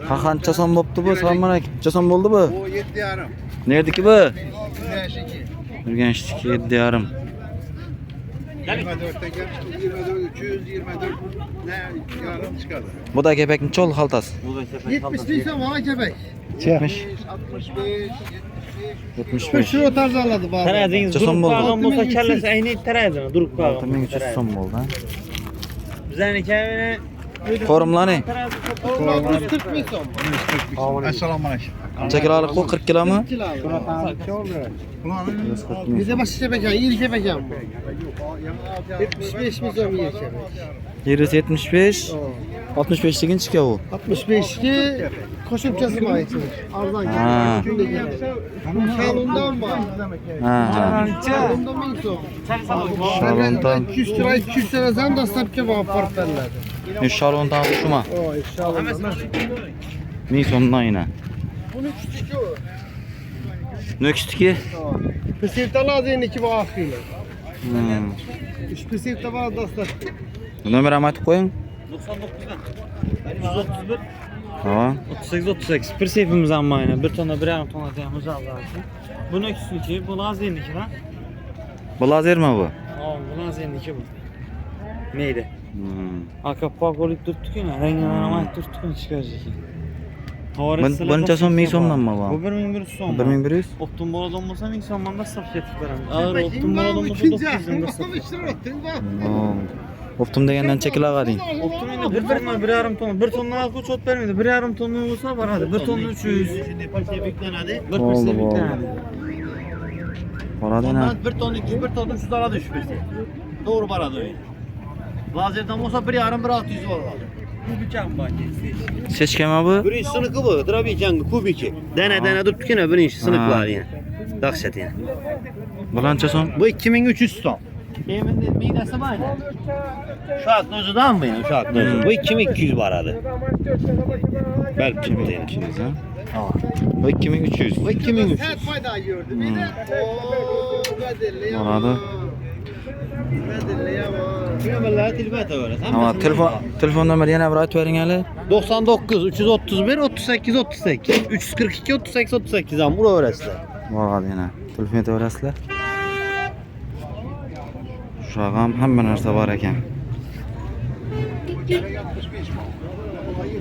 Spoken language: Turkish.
Ha qancha so'm bo'pti bu? Assalomu alaykum. Qancha so'm bo'ldi bu? O 7,5. Nerdiki bu? Güneşiki. Urganchniki 7,5. 24'te gel. 24 324 ne yarım çıkardı. Bu da kepekni çol xaltasi. 70 değilse bana kebek. 70. 65 75. Şu tarzı aladı bari. Terazingiz Qancha so'm durib bo'ldi? qolgan bo'lsa kallasi ayni tarazini durib qolgan. 6300 so'm bo'ldi. Ha? Bizlarniki mana Qo'rimlani. 140 bin son. Esselamu aleyküm. Qancha kilolik bu? 40 kilomi? Bize başı kebek yani, iri kebek yani. 75 bin son iri kebek. Yeri 75. 65 deginchiki bu. 65 ki koşupçası mı ait? Ardan Ha. geliyor. Şalondan var. Ha. Şalondan mı son? Şalondan. 200 lira 200 sene zam da sapça var portfellerde. Shalondan ushuma. O şalondan. Ming so'mdan yine. Bunu küçük o. Nökstiki. Pesivta lazım iki bu akıyla. Hmm. Üç pesivta var da sapça. Nomerini aytib qo'ying. 99dan 131 Ha. 38 38 bir seyfimiz amma aynen bir tona bir yarım tona deyamiz Allah'ım. Bunu ikisini bu laziyeniki lan. Bu lazermi bu? Aa bu laziyeniki bu. Neydi? Hmm. Akappa kolik tuttuk yine renginden ama tuttuk çıkaracak. Buncha so'm ming so'mdanmi bu? Bu 1100 so'm. 1100? Optum boladan bo'lsa 1000 so'mdan da saf ketib beraman. Ağır optum boladan bo'lsa 900 da saf. Optum degandan chekilag'ading. Optum endi bir tonna bir yarım ton. Bir tonna ko'ch ot bermaydi. Bir yarım tonna bo'lsa boradi. Bir tonna 300. Şimdi paşa beklenadi. Bir Oldu, perse oldu. bitadi. Boradi na. Ondan bir ton 200 bir ton 300 lira düşmesi. Doğru baradı öyle. Lazerden olsa bir yarım bir 600 var. Bu bıçak bahçesi. Seçkemi bu? Birinci sınıkı bu. Drabican kubiki. Dene tuttuk yine birinci sınıklar yani. Dakşet yani. Bu qancha so'm? Bu 2300 ton. Emin de midesi var ya. Şu aknozudan mı yani şu aknozu? Bu 2200 baradı. Belki mi değil. 200 ha. Bu 2300. Bu 2300. Her fayda gördü. Bir de ooo bedelli ya. Boradi. Bedelli ya. Kilometrler tilbet öyle. Ha, telefon nomeri yana bir aytib bering hali. 99 331 38 38 342 38 38 am bura öğresizler. Boradi yana. Telefon aytaverasizlar. Shunaqa ham hamma narsa bor ekan.